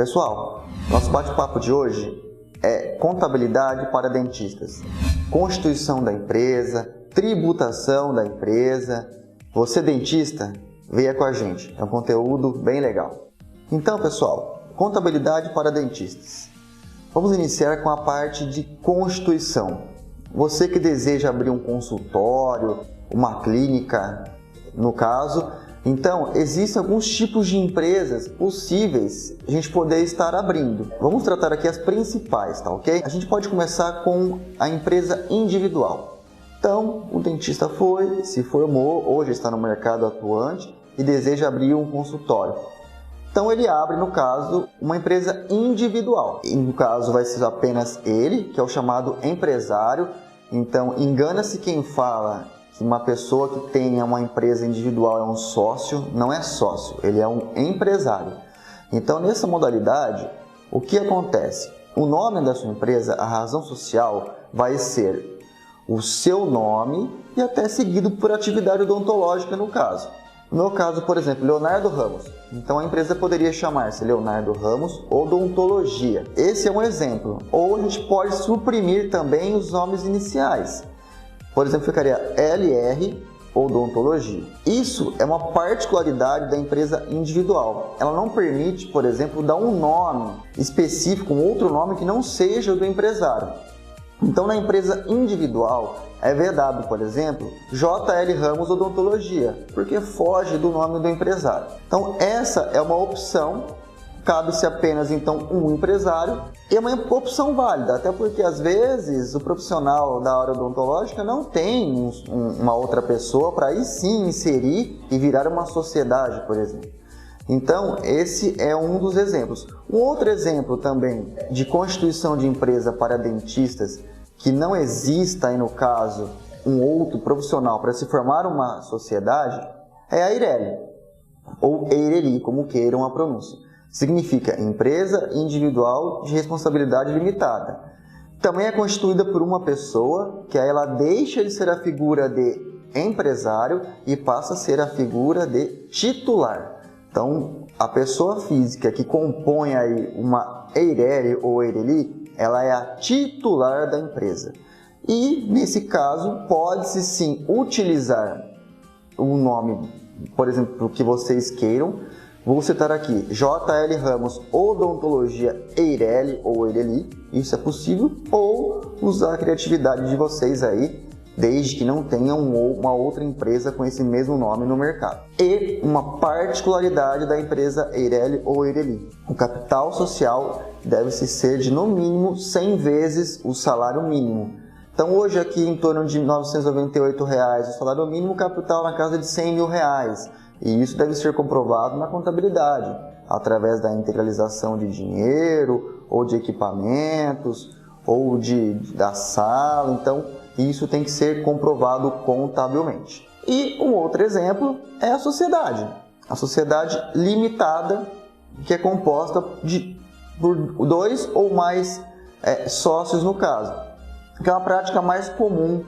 Pessoal, nosso bate-papo de hoje é contabilidade para dentistas, constituição da empresa, tributação da empresa. Você dentista, venha com a gente, é um conteúdo bem legal. Então pessoal, contabilidade para dentistas. Vamos iniciar com a parte de constituição. Você que deseja abrir um consultório, uma clínica, no caso, então existem alguns tipos de empresas possíveis a gente poder estar abrindo. Vamos tratar aqui as principais, tá ok? A gente pode começar com a empresa individual. Então, o dentista foi, se formou, hoje está no mercado atuante e deseja abrir um consultório. Então ele abre, no caso, uma empresa individual. E no caso vai ser apenas ele, que é o chamado empresário. Então engana-se quem fala que uma pessoa que tenha uma empresa individual é um sócio. Não é sócio, ele é um empresário. Então nessa modalidade, o que acontece? O nome da sua empresa, a razão social, vai ser o seu nome e até seguido por atividade odontológica no caso. No meu caso, por exemplo, Leonardo Ramos. Então a empresa poderia chamar-se Leonardo Ramos Odontologia. Esse é um exemplo. Ou a gente pode suprimir também os nomes iniciais. Por exemplo, ficaria LR Odontologia. Isso é uma particularidade da empresa individual. Ela não permite, por exemplo, dar um nome específico, um outro nome que não seja o do empresário. Então, na empresa individual, é vedado, por exemplo, JL Ramos Odontologia, porque foge do nome do empresário. Então, essa é uma opção, cabe-se apenas, então, um empresário, e é uma opção válida, até porque, às vezes, o profissional da área odontológica não tem uma outra pessoa para aí sim inserir e virar uma sociedade, por exemplo. Então, esse é um dos exemplos. Um outro exemplo também de constituição de empresa para dentistas que não exista, aí no caso, um outro profissional para se formar uma sociedade, é a Eireli, ou Eireli, como queiram a pronúncia. Significa Empresa Individual de Responsabilidade Limitada. Também é constituída por uma pessoa, que aí ela deixa de ser a figura de empresário e passa a ser a figura de titular. Então, a pessoa física que compõe aí uma Eireli ou Eireli, ela é a titular da empresa. E, nesse caso, pode-se sim utilizar o nome, por exemplo, que vocês queiram. Vou citar aqui, JL Ramos Odontologia Eireli ou Eireli, isso é possível, ou usar a criatividade de vocês aí, desde que não tenham uma outra empresa com esse mesmo nome no mercado. E uma particularidade da empresa Eireli ou Eireli: o capital social deve-se ser de no mínimo 100 vezes o salário mínimo. Então hoje aqui em torno de R$ 998 o salário mínimo, capital na casa de R$ 100 mil. E isso deve ser comprovado na contabilidade, através da integralização de dinheiro, ou de equipamentos, ou da sala. Então isso tem que ser comprovado contabilmente. E um outro exemplo é a sociedade. A sociedade limitada, que é composta por 2 ou mais sócios no caso. Que é uma prática mais comum.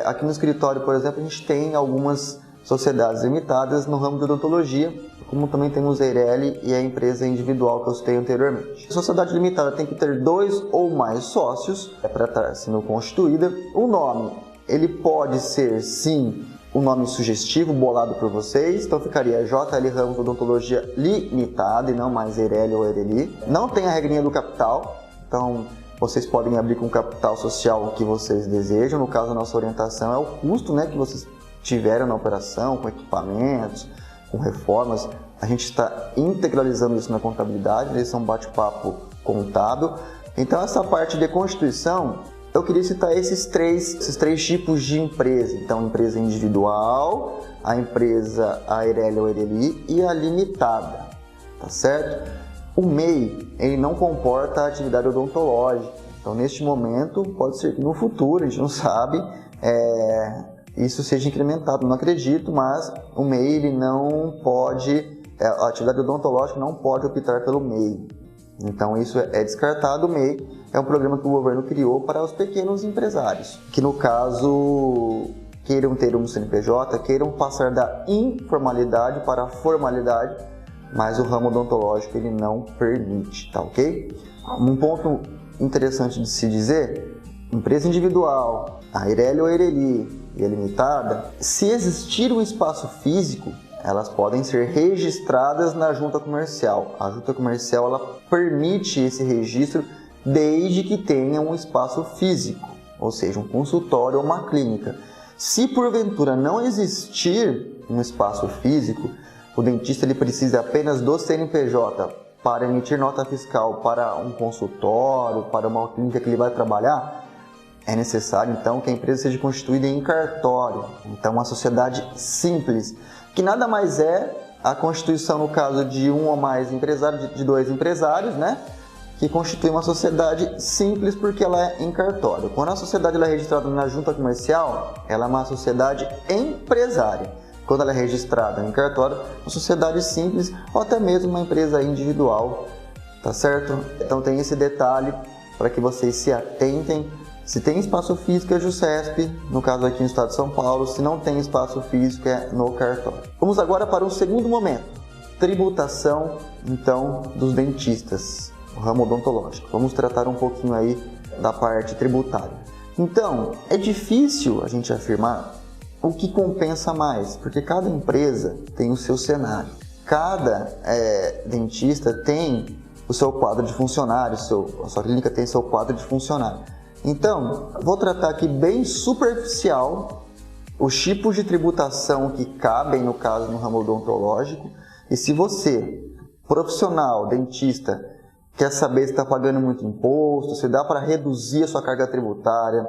Aqui no escritório, por exemplo, a gente tem algumas sociedades limitadas no ramo de odontologia, como também temos a Eireli e a empresa individual que eu citei anteriormente. A sociedade limitada tem que ter 2 ou mais sócios para estar sendo constituída. O nome, ele pode ser sim um nome sugestivo, bolado por vocês, então ficaria JL Ramos Odontologia Limitada e não mais Eireli ou Eireli. Não tem a regrinha do capital, então vocês podem abrir com o capital social que vocês desejam. No caso, a nossa orientação é o custo, que vocês tiveram na operação, com equipamentos, com reformas. A gente está integralizando isso na contabilidade, esse é um bate-papo contábil. Então essa parte de constituição, eu queria citar esses três tipos de empresa. Então, empresa individual, a empresa Eireli ou Eireli e a limitada, tá certo? O MEI, ele não comporta a atividade odontológica. Então, neste momento, pode ser que no futuro, a gente não sabe, isso seja incrementado, não acredito, mas o MEI ele não pode, a atividade odontológica não pode optar pelo MEI. Então isso é descartado. O MEI é um programa que o governo criou para os pequenos empresários, que no caso queiram ter um CNPJ, queiram passar da informalidade para a formalidade mas o ramo odontológico ele não permite, tá ok? Um ponto interessante de se dizer, empresa individual, a Eireli ou Eireli e a limitada, se existir um espaço físico, elas podem ser registradas na junta comercial. A junta comercial ela permite esse registro desde que tenha um espaço físico, ou seja, um consultório ou uma clínica. Se porventura não existir um espaço físico, o dentista ele precisa apenas do CNPJ para emitir nota fiscal para um consultório, para uma clínica que ele vai trabalhar. É necessário, então, que a empresa seja constituída em cartório. Então, uma sociedade simples, que nada mais é a constituição, no caso de um ou mais empresários, de dois empresários, né? Que constitui uma sociedade simples porque ela é em cartório. Quando a sociedade ela é registrada na junta comercial, ela é uma sociedade empresária. Quando ela é registrada em cartório, uma sociedade simples ou até mesmo uma empresa individual, tá certo? Então tem esse detalhe para que vocês se atentem. Se tem espaço físico é JuSesp, no caso aqui no estado de São Paulo. Se não tem espaço físico é no cartório. Vamos agora para o segundo momento, tributação então dos dentistas, o ramo odontológico. Vamos tratar um pouquinho aí da parte tributária. Então, é difícil a gente afirmar o que compensa mais, porque cada empresa tem o seu cenário. Cada dentista tem o seu quadro de funcionários, a sua clínica tem seu quadro de funcionário. Então, vou tratar aqui bem superficial os tipos de tributação que cabem, no caso, no ramo odontológico. E se você, profissional, dentista, quer saber se está pagando muito imposto, se dá para reduzir a sua carga tributária,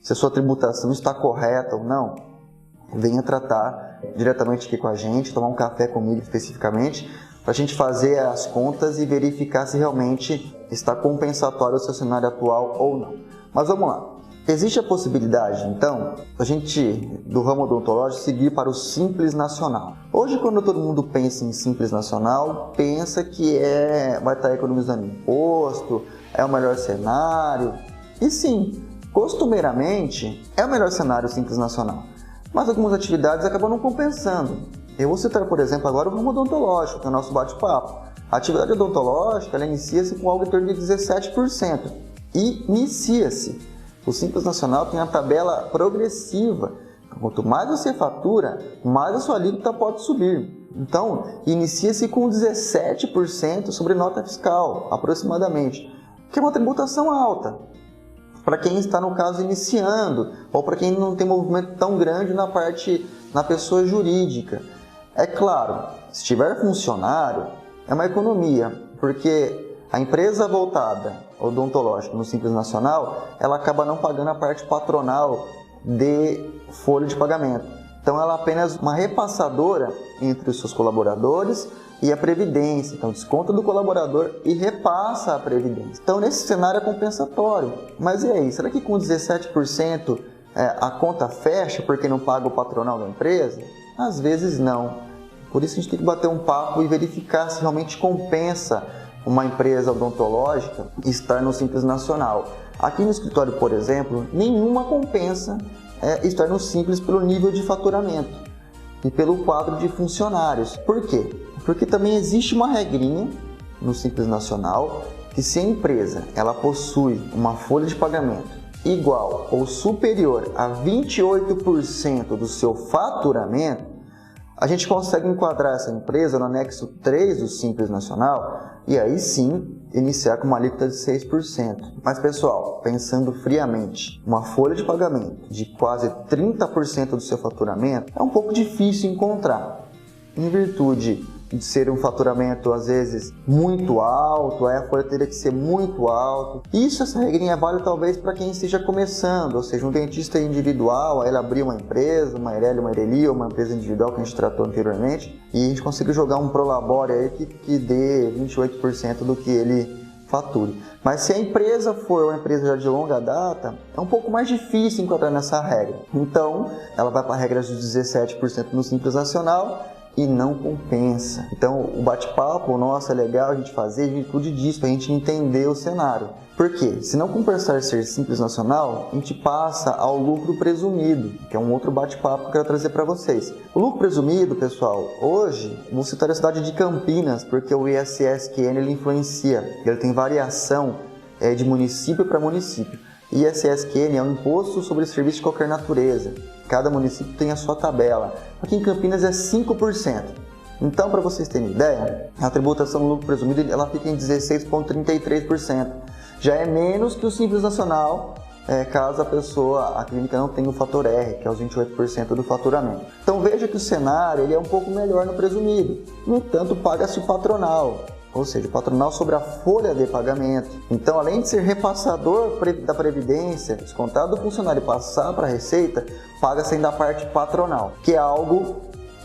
se a sua tributação está correta ou não, venha tratar diretamente aqui com a gente, tomar um café comigo especificamente, para a gente fazer as contas e verificar se realmente está compensatório o seu cenário atual ou não. Mas vamos lá. Existe a possibilidade, então, a gente, do ramo odontológico, seguir para o Simples Nacional. Hoje, quando todo mundo pensa em Simples Nacional, pensa que vai estar economizando imposto, é o melhor cenário. E sim, costumeiramente, é o melhor cenário o Simples Nacional. Mas algumas atividades acabam não compensando. Eu vou citar, por exemplo, agora o ramo odontológico, que é o nosso bate-papo. A atividade odontológica, ela inicia-se com algo em torno de 17%. Inicia-se. O Simples Nacional tem a tabela progressiva. Quanto mais você fatura, mais a sua alíquota pode subir. Então, inicia-se com 17% sobre nota fiscal, aproximadamente, que é uma tributação alta para quem está, no caso, iniciando, ou para quem não tem movimento tão grande na pessoa jurídica. É claro, se tiver funcionário, é uma economia, porque a empresa voltada odontológica no Simples Nacional, ela acaba não pagando a parte patronal de folha de pagamento. Então, ela é apenas uma repassadora entre os seus colaboradores e a Previdência. Então, desconta do colaborador e repassa a Previdência. Então, nesse cenário é compensatório. Mas e aí, será que com 17% a conta fecha porque não paga o patronal da empresa? Às vezes não. Por isso a gente tem que bater um papo e verificar se realmente compensa uma empresa odontológica estar no Simples Nacional. Aqui no escritório, por exemplo, nenhuma compensa estar no Simples pelo nível de faturamento e pelo quadro de funcionários. Por quê? Porque também existe uma regrinha no Simples Nacional que se a empresa ela possui uma folha de pagamento igual ou superior a 28% do seu faturamento, a gente consegue enquadrar essa empresa no anexo 3 do Simples Nacional e aí sim iniciar com uma alíquota de 6%. Mas pessoal, pensando friamente, uma folha de pagamento de quase 30% do seu faturamento é um pouco difícil encontrar, em virtude de ser um faturamento às vezes muito alto, a folha teria que ser muito alto. Essa regrinha vale talvez para quem esteja começando, ou seja, um dentista individual, aí ele abrir uma empresa, uma Eireli, uma Eireli, ou uma empresa individual que a gente tratou anteriormente, e a gente consegue jogar um prolabore aí que dê 28% do que ele fature. Mas se a empresa for uma empresa já de longa data, é um pouco mais difícil enquadrar nessa regra. Então, ela vai para a regra de 17% no Simples Nacional, e não compensa. Então, o bate-papo nosso é legal a gente fazer em virtude disso, para a gente entender o cenário. Por quê? Se não compensar ser Simples Nacional, a gente passa ao lucro presumido, que é um outro bate-papo que eu quero trazer para vocês. O lucro presumido, pessoal, hoje, vou citar a cidade de Campinas, porque o ISSQN ele influencia, ele tem variação de município para município. ISSQN é um imposto sobre serviço de qualquer natureza. Cada município tem a sua tabela. Aqui em Campinas é 5%. Então, para vocês terem ideia, a tributação do lucro presumido ela fica em 16,33%. Já é menos que o Simples Nacional, caso a clínica não tenha o fator R, que é os 28% do faturamento. Então veja que o cenário ele é um pouco melhor no presumido. No entanto, paga-se o patronal, ou seja, o patronal sobre a folha de pagamento. Então, além de ser repassador da Previdência, descontado do funcionário e passar para a Receita, paga-se ainda a parte patronal, que é algo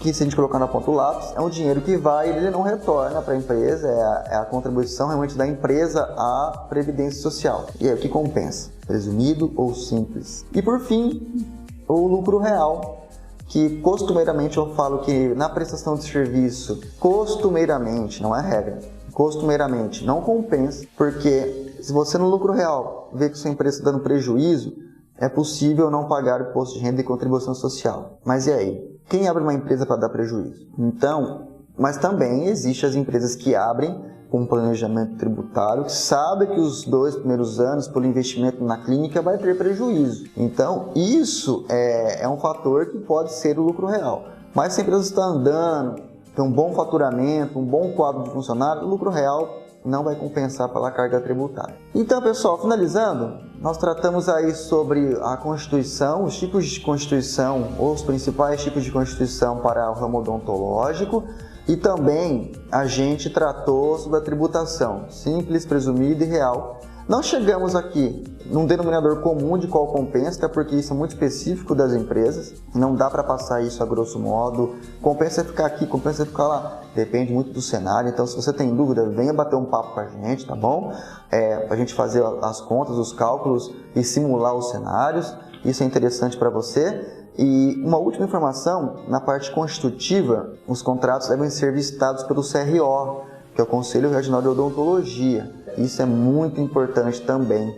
que, se a gente colocar na ponta do lápis, é um dinheiro que vai e ele não retorna para a empresa, é a contribuição realmente da empresa à Previdência Social. E aí, o que compensa? Presumido ou simples? E por fim, o lucro real, que costumeiramente eu falo que na prestação de serviço, costumeiramente, não é regra, costumeiramente não compensa, porque se você no lucro real vê que sua empresa está dando prejuízo, é possível não pagar o imposto de renda e contribuição social. Mas e aí? Quem abre uma empresa para dar prejuízo? Então, mas também existem as empresas que abrem com um planejamento tributário, que sabe que os 2 primeiros anos, pelo investimento na clínica, vai ter prejuízo. Então, isso é um fator que pode ser o lucro real. Mas se a empresa está andando, tem um bom faturamento, um bom quadro de funcionário, o lucro real não vai compensar pela carga tributária. Então, pessoal, finalizando, nós tratamos aí sobre a Constituição, os tipos de Constituição, ou os principais tipos de Constituição para o ramo odontológico, e também a gente tratou sobre a tributação, simples, presumida e real. Não chegamos aqui num denominador comum de qual compensa, até porque isso é muito específico das empresas, não dá para passar isso a grosso modo, compensa ficar aqui, compensa ficar lá, depende muito do cenário. Então, se você tem dúvida, venha bater um papo com a gente, tá bom? Para a gente fazer as contas, os cálculos e simular os cenários, isso é interessante para você. E uma última informação, na parte constitutiva, os contratos devem ser visitados pelo CRO, que é o Conselho Regional de Odontologia. Isso é muito importante também,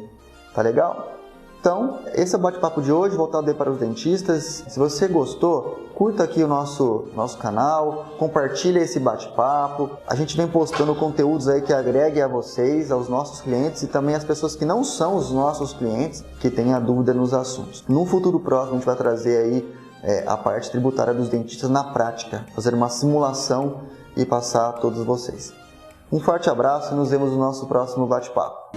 tá legal? Então, esse é o bate-papo de hoje, voltado aí para os dentistas. Se você gostou, curta aqui o nosso canal, compartilha esse bate-papo. A gente vem postando conteúdos aí que agreguem a vocês, aos nossos clientes e também às pessoas que não são os nossos clientes, que tenham dúvida nos assuntos. No futuro próximo, a gente vai trazer aí a parte tributária dos dentistas na prática, fazer uma simulação e passar a todos vocês. Um forte abraço e nos vemos no nosso próximo bate-papo.